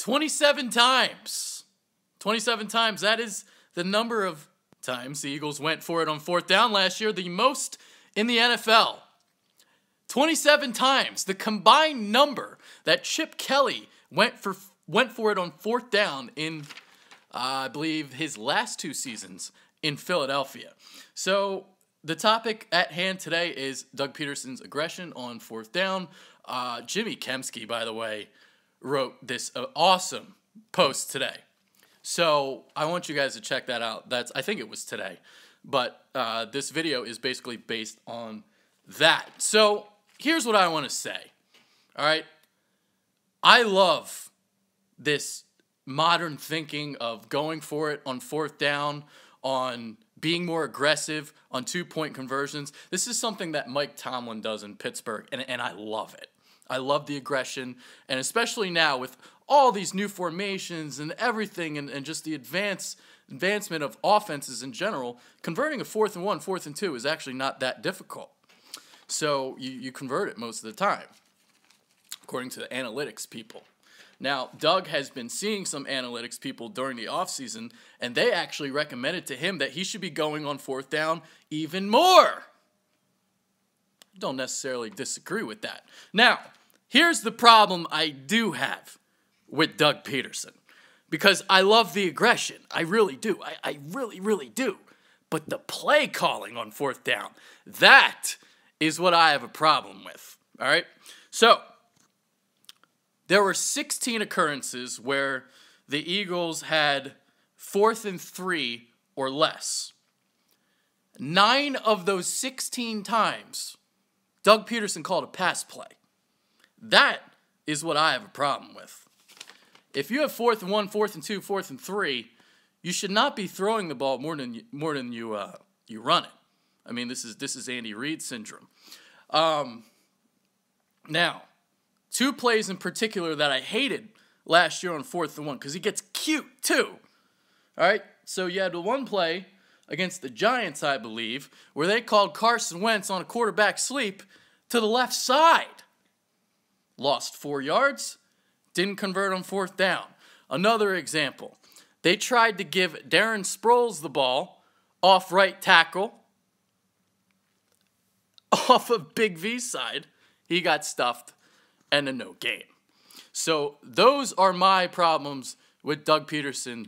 27 times. 27 times. That is the number of times the Eagles went for it on fourth down last year, the most in the NFL. 27 times. The combined number that Chip Kelly went for it on fourth down in, I believe, his last 2 seasons in Philadelphia. So the topic at hand today is Doug Pederson's aggression on fourth down. Jimmy Kemsky, by the way, wrote this awesome post today. So I want you guys to check that out. I think it was today. But this video is basically based on that. So here's what I want to say. All right? I love this modern thinking of going for it on fourth down, on being more aggressive, on 2-point conversions. This is something that Mike Tomlin does in Pittsburgh, and I love it. I love the aggression, and especially now with all these new formations and everything, and just the advancement of offenses in general, converting a 4th and 1, 4th and 2 is actually not that difficult. So you convert it most of the time, according to the analytics people. Now, Doug has been seeing some analytics people during the offseason, and they actually recommended to him that he should be going on fourth down even more. Don't necessarily disagree with that. Now, here's the problem I do have with Doug Pederson, because I love the aggression. I really do. I really, really do. But the play calling on fourth down, that is what I have a problem with. All right? So there were 16 occurrences where the Eagles had 4th and 3 or less. 9 of those 16 times, Doug Pederson called a pass play. That is what I have a problem with. If you have 4th and 1, 4th and 2, 4th and 3, you should not be throwing the ball more than you run it. I mean, this is Andy Reid syndrome. Now, 2 plays in particular that I hated last year on 4th and 1, because he gets cute too. All right, so you had the one play against the Giants, I believe, where they called Carson Wentz on a quarterback sweep to the left side. Lost 4 yards, didn't convert on fourth down. Another example, they tried to give Darren Sproles the ball off right tackle, off of Big V's side. He got stuffed and a no gain. So those are my problems with Doug Pederson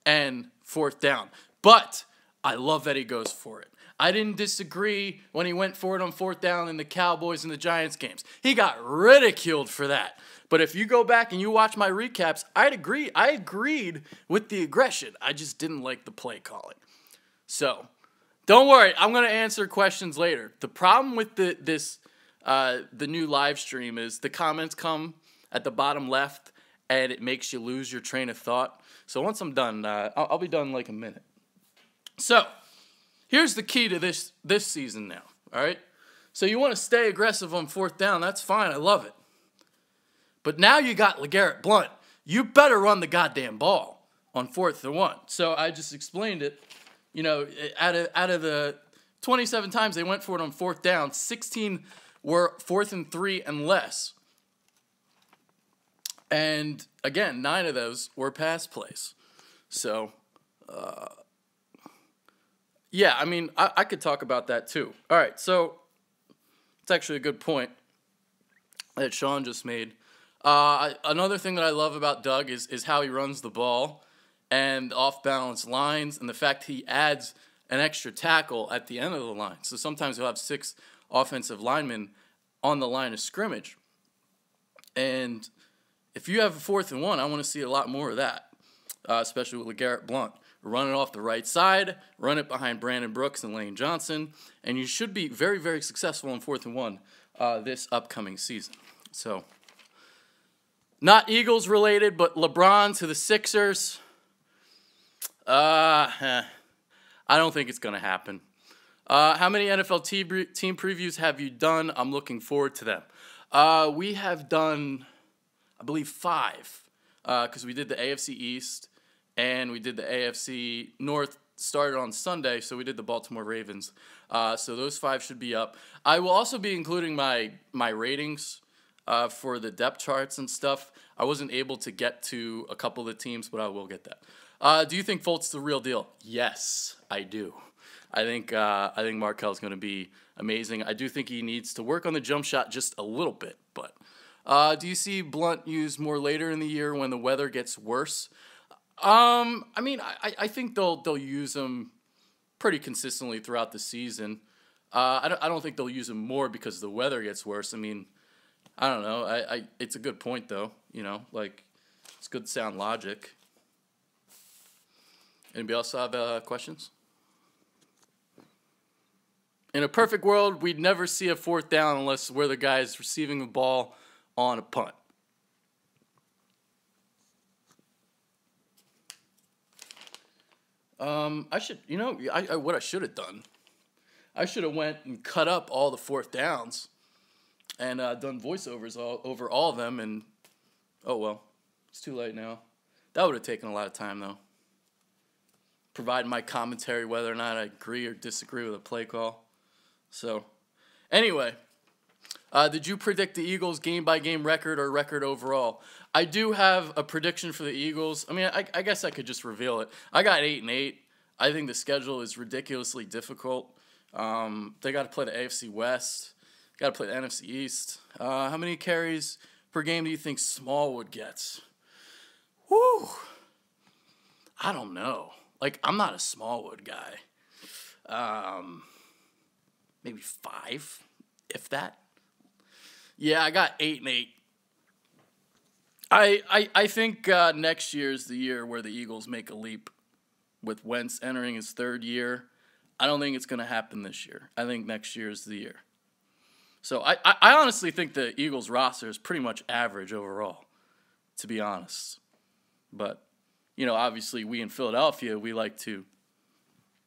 and fourth down. But I love that he goes for it. I didn't disagree when he went for it on fourth down in the Cowboys and the Giants games. He got ridiculed for that. But if you go back and you watch my recaps, I agreed with the aggression. I just didn't like the play calling. So don't worry, I'm going to answer questions later. The problem with the new live stream is the comments come at the bottom left, and it makes you lose your train of thought. So once I'm done, I'll be done in like a minute. So here's the key to this season now, all right? So you want to stay aggressive on fourth down, that's fine, I love it. But now you got LeGarrette Blount. You better run the goddamn ball on 4th and 1. So I just explained it. You know, out of the 27 times they went for it on fourth down, 16 were 4th and 3 and less. And again, 9 of those were pass plays. So, yeah, I mean, I could talk about that too. All right, so it's actually a good point that Sean just made. Another thing that I love about Doug is how he runs the ball and off-balance lines, and the fact he adds an extra tackle at the end of the line. So sometimes he'll have 6 offensive linemen on the line of scrimmage. And if you have a 4th and 1, I want to see a lot more of that, especially with LeGarrette Blount. Run it off the right side, run it behind Brandon Brooks and Lane Johnson, and you should be very, very successful on 4th and 1 this upcoming season. So, not Eagles related, but LeBron to the Sixers. I don't think it's going to happen. How many NFL team previews have you done? I'm looking forward to them. We have done, I believe, 5, because we did the AFC East and we did the AFC North. Started on Sunday, so we did the Baltimore Ravens. So those 5 should be up. I will also be including my ratings for the depth charts and stuff. I wasn't able to get to a couple of the teams, but I will get that. Do you think Fultz is the real deal? Yes, I do. I think Markel's going to be amazing. I do think he needs to work on the jump shot just a little bit. But do you see Blunt used more later in the year when the weather gets worse? I think they'll use him pretty consistently throughout the season. I don't think they'll use him more because the weather gets worse. I mean, I don't know. It's a good point though. It's good sound logic. Anybody else have questions? In a perfect world, we'd never see a fourth down unless we're the guys receiving the ball on a punt. What I should have done. I should have went and cut up all the fourth downs and done voiceovers over all of them. And oh well, it's too late now. That would have taken a lot of time though. Provide my commentary whether or not I agree or disagree with a play call. So, anyway, did you predict the Eagles game-by-game record or record overall? I do have a prediction for the Eagles. I mean, I guess I could just reveal it. I got 8-8. I think the schedule is ridiculously difficult. They got to play the AFC West. Got to play the NFC East. How many carries per game do you think Smallwood gets? Whew. I don't know. I'm not a Smallwood guy. Maybe 5, if that. Yeah, I got 8-8. I think next year is the year where the Eagles make a leap with Wentz entering his third year. I don't think it's going to happen this year. I think next year is the year. So I honestly think the Eagles roster is pretty much average overall, to be honest. But, obviously we in Philadelphia, we like to,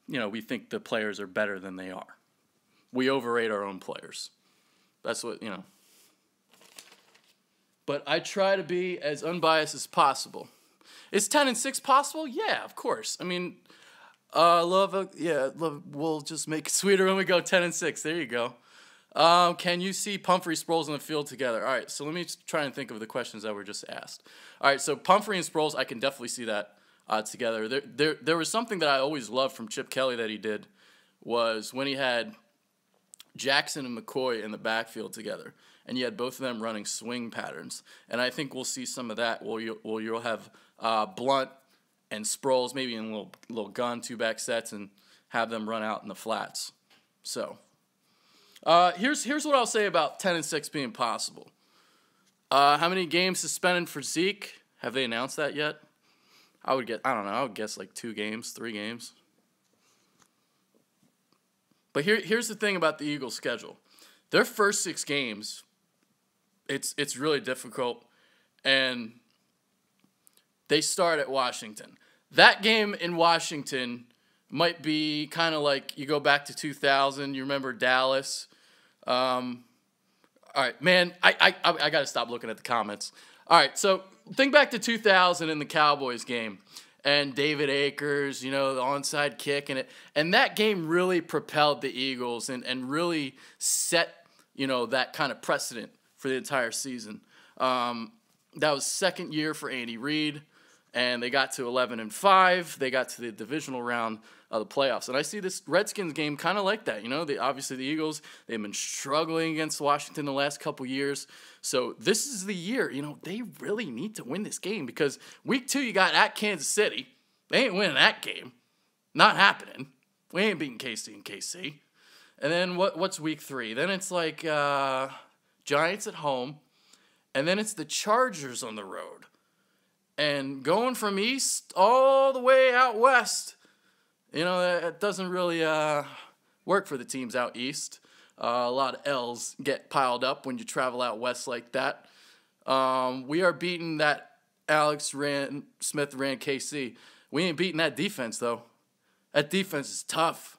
we think the players are better than they are. We overrate our own players. That's what, But I try to be as unbiased as possible. Is 10-6 possible? Yeah, of course. I mean, we'll just make it sweeter when we go 10-6. There you go. Can you see Pumphrey, Sproles on the field together? All right, so let me try and think of the questions that were just asked. All right, so Pumphrey and Sproles, I can definitely see that together. There was something that I always loved from Chip Kelly that he did was when he had Jackson and McCoy in the backfield together, and you had both of them running swing patterns. And I think we'll see some of that where you'll have Blunt and Sproles maybe in a little gun, 2-back sets, and have them run out in the flats. So here's what I'll say about 10-6 being possible. How many games suspended for Zeke? Have they announced that yet? I would guess 2 games, 3 games. But here's the thing about the Eagles' schedule. Their first 6 games, it's really difficult, and they start at Washington. That game in Washington might be kind of like you go back to 2000. You remember Dallas. All right, man, I got to stop looking at the comments. All right, so think back to 2000 in the Cowboys game. And David Akers, the onside kick, and that game really propelled the Eagles and really set, that kind of precedent for the entire season. That was second year for Andy Reid, and they got to 11-5. They got to the divisional round of the playoffs, and I see this Redskins game kind of like that. Obviously the Eagles, they've been struggling against Washington the last couple years. So this is the year, they really need to win this game because week 2 you got at Kansas City. They ain't winning that game. Not happening. We ain't beating KC and KC. And then what's week 3? Then it's Giants at home, and then it's the Chargers on the road. And going from east all the way out west, it doesn't really work for the teams out east. A lot of L's get piled up when you travel out west like that. We are beating that Smith ran KC. We ain't beating that defense, though. That defense is tough.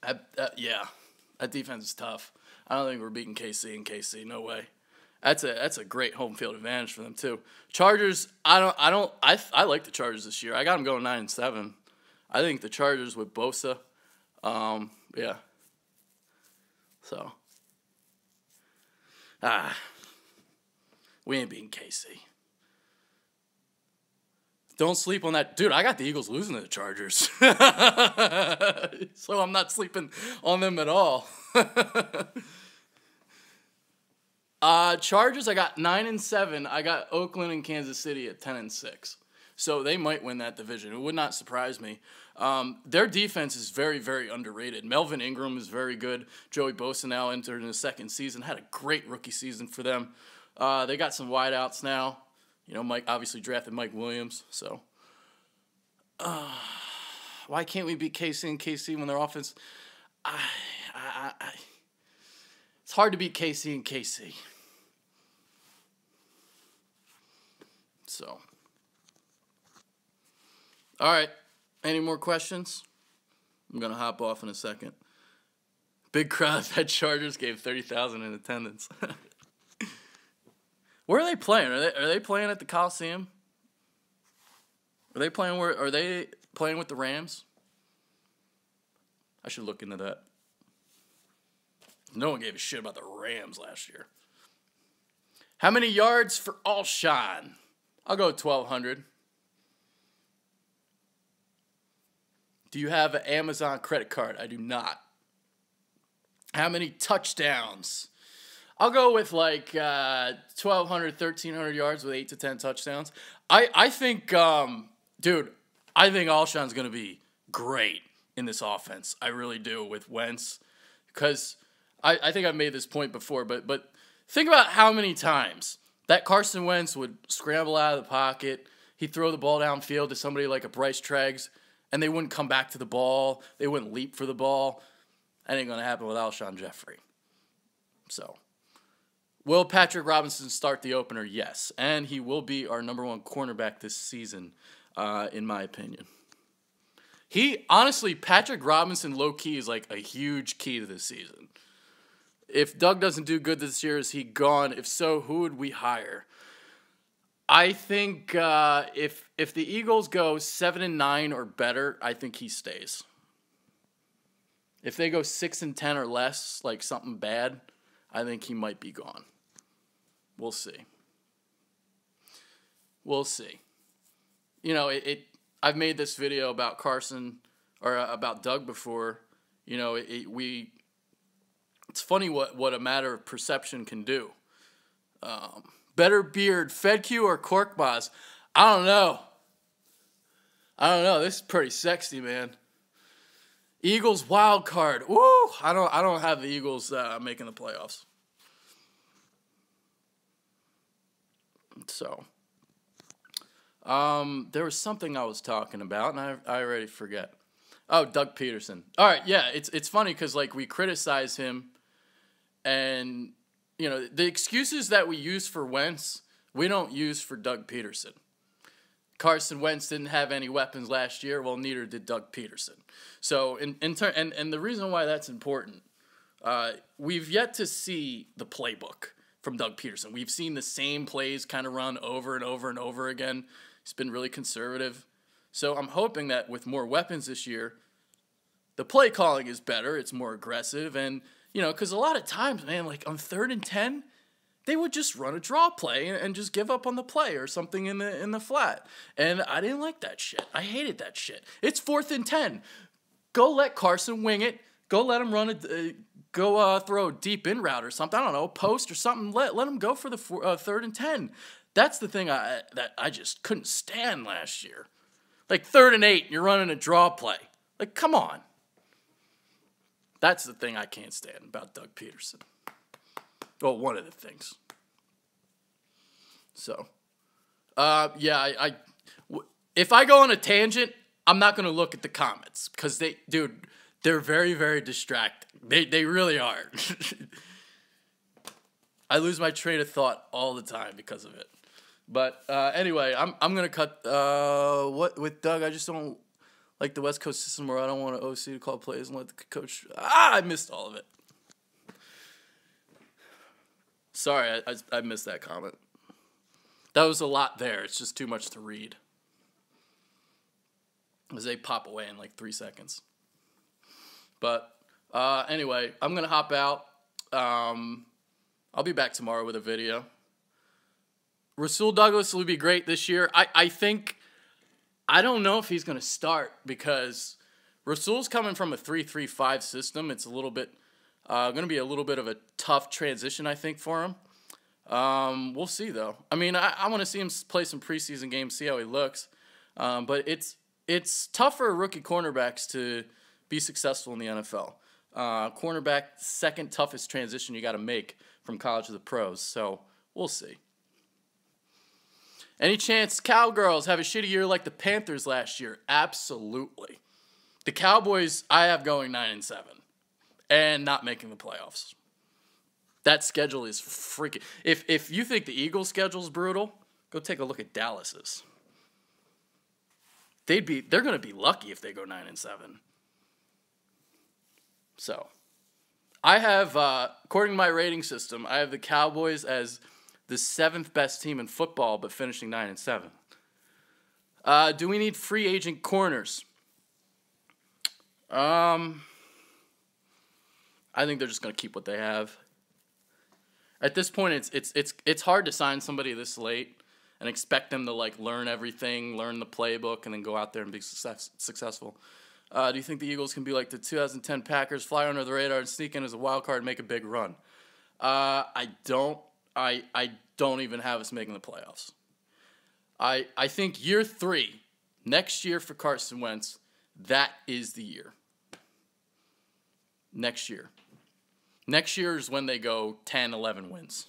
That defense is tough. I don't think we're beating KC and KC. No way. That's a great home field advantage for them too. Chargers, I like the Chargers this year. I got them going 9-7. I think the Chargers with Bosa, So We ain't beating KC. Don't sleep on that. Dude, I got the Eagles losing to the Chargers. So I'm not sleeping on them at all. Chargers, I got 9-7. I got Oakland and Kansas City at 10-6. So they might win that division. It would not surprise me. Their defense is very, very underrated. Melvin Ingram is very good. Joey Bosa now entered in his second season. Had a great rookie season for them. They got some wideouts now. You know, Mike obviously drafted Mike Williams. So why can't we beat KC and KC when their offense? It's hard to beat KC and KC. So, all right. Any more questions? I'm going to hop off in a second. Big crowd at Chargers gave 30,000 in attendance. Where are they playing? Are they playing at the Coliseum? Are they playing with the Rams? I should look into that. No one gave a shit about the Rams last year. How many yards for Alshon? I'll go 1,200. Do you have an Amazon credit card? I do not. How many touchdowns? I'll go with like 1,200, 1,300 yards with 8 to 10 touchdowns. I think, dude, I think Alshon's going to be great in this offense. I really do with Wentz. Because I think I've made this point before, but think about how many times that Carson Wentz would scramble out of the pocket. He'd throw the ball downfield to somebody like a Bryce Treggs, and they wouldn't come back to the ball. They wouldn't leap for the ball. That ain't going to happen with Alshon Jeffrey. So, will Patrick Robinson start the opener? Yes. And he will be our number one cornerback this season, in my opinion. Honestly, Patrick Robinson low-key is like a huge key to this season. If Doug doesn't do good this year, is he gone? If so, who would we hire? I think if the Eagles go 7-9 or better, I think he stays. If they go 6-10 or less, like something bad, I think he might be gone. We'll see. We'll see. You know, I've made this video about Carson or about Doug before. You know, it's funny what a matter of perception can do. Better beard, Fedkiw or Korkmaz? I don't know. This is pretty sexy, man. Eagles wild card. Woo! I don't have the Eagles making the playoffs. So, there was something I was talking about, and I already forget. Oh, Doug Pederson. All right, yeah, it's funny because like we criticize him, and you know the excuses that we use for Wentz, we don't use for Doug Pederson. Carson Wentz didn't have any weapons last year. Well, neither did Doug Pederson. So, and the reason why that's important, we've yet to see the playbook from Doug Pederson. We've seen the same plays kind of run over and over and over again. He's been really conservative. So I'm hoping that with more weapons this year, the play calling is better. It's more aggressive. And, you know, because a lot of times, man, like on 3rd and 10, they would just run a draw play and just give up on the play or something in the flat. And I didn't like that shit. I hated that shit. It's 4th and 10. Go let Carson wing it. Go let him run throw a deep in route or something. I don't know, post or something. Let him go for the 3rd and 10. That's the thing that I just couldn't stand last year. Like 3rd and 8, you're running a draw play. Like, come on. That's the thing I can't stand about Doug Pederson. Well, one of the things. So, yeah, if I go on a tangent, I'm not going to look at the comments because they're very, very distracting. They really are. I lose my train of thought all the time because of it. But anyway, I'm going to cut what with Doug. I just don't like the West Coast system where I don't want an OC to call plays and let the coach. I missed all of it. Sorry, I missed that comment. That was a lot there. It's just too much to read. As they pop away in like 3 seconds. But anyway, I'm going to hop out. I'll be back tomorrow with a video. Rasul Douglas will be great this year. I don't know if he's going to start because Rasul's coming from a 3-3-5 system. It's a little bit going to be a little bit of a tough transition, I think, for him. We'll see, though. I mean, I want to see him play some preseason games, see how he looks. But it's tough for rookie cornerbacks to be successful in the NFL. Cornerback, second toughest transition you got to make from college to the pros. So we'll see. Any chance Cowgirls have a shitty year like the Panthers last year? Absolutely. The Cowboys, I have going 9-7 and not making the playoffs. That schedule is freaking. If you think the Eagles' schedule is brutal, go take a look at Dallas's. They're going to be lucky if they go 9-7. So, I have, according to my rating system, I have the Cowboys as the 7th best team in football, but finishing 9-7. Do we need free agent corners? I think they're just going to keep what they have. At this point, it's hard to sign somebody this late and expect them to like learn everything, learn the playbook, and then go out there and be successful. Do you think the Eagles can be like the 2010 Packers, fly under the radar and sneak in as a wild card and make a big run? I don't even have us making the playoffs. I think year 3, next year for Carson Wentz, that is the year. Next year. Next year is when they go 10, 11 wins.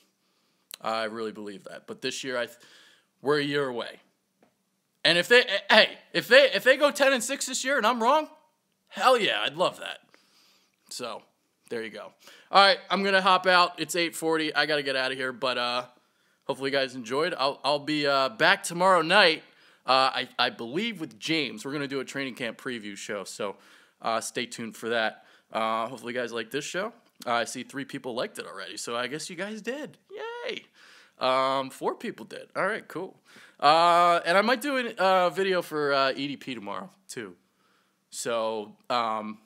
I really believe that. But this year, we're a year away. And if they go 10-6 this year and I'm wrong, hell yeah, I'd love that. So, there you go. All right, I'm going to hop out. It's 8:40. I got to get out of here, but hopefully you guys enjoyed. I'll be back tomorrow night, I believe with James. We're going to do a training camp preview show, so stay tuned for that. Hopefully you guys like this show. I see 3 people liked it already, so I guess you guys did. Yay! 4 people did. All right, cool. And I might do a video for EDP tomorrow, too. So, now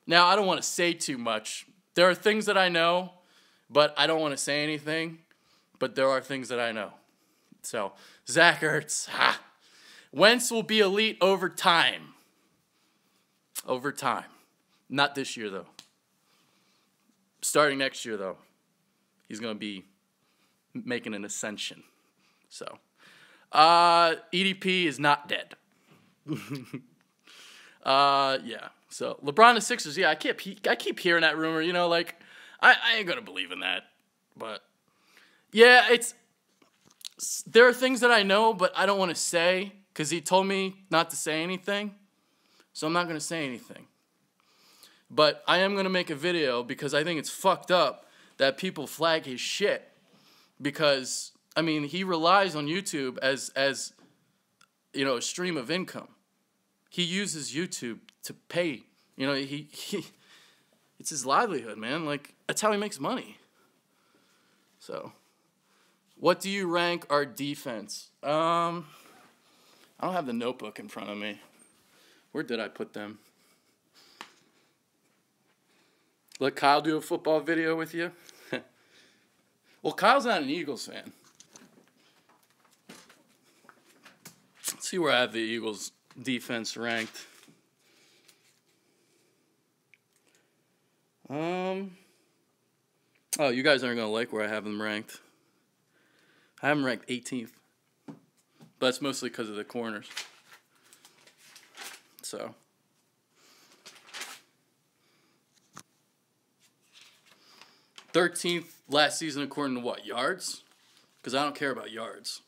I don't want to say too much. There are things that I know, but I don't want to say anything. But there are things that I know. So, Zach Ertz. Ha! Wentz will be elite over time. Over time. Not this year, though. Starting next year, though, he's going to be making an ascension. So, EDP is not dead. Yeah. So, LeBron to Sixers, yeah, I keep hearing that rumor, you know, like, I ain't going to believe in that. But, yeah, there are things that I know, but I don't want to say, because he told me not to say anything. So, I'm not going to say anything. But I am going to make a video because I think it's fucked up that people flag his shit. Because, I mean, he relies on YouTube as you know, a stream of income. He uses YouTube to pay. You know, it's his livelihood, man. Like, that's how he makes money. So, what do you rank our defense? I don't have the notebook in front of me. Where did I put them? Let Kyle do a football video with you? Well, Kyle's not an Eagles fan. Let's see where I have the Eagles defense ranked. Oh, you guys aren't going to like where I have them ranked. I have them ranked 18th. But that's mostly because of the corners. So. 13th last season according to what? Yards? Because I don't care about yards.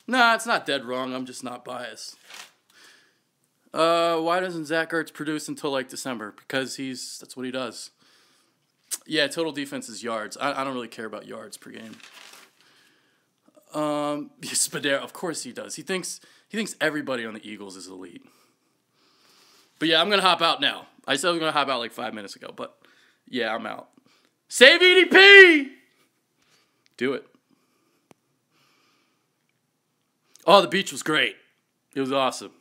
Nah, it's not dead wrong. I'm just not biased. Why doesn't Zach Ertz produce until like December? Because that's what he does. Yeah, total defense is yards. I don't really care about yards per game. Spadero, of course he does. He thinks everybody on the Eagles is elite. But yeah, I'm gonna hop out now. I said I was gonna hop out like 5 minutes ago, but yeah, I'm out. Save EDP! Do it. Oh, the beach was great. It was awesome.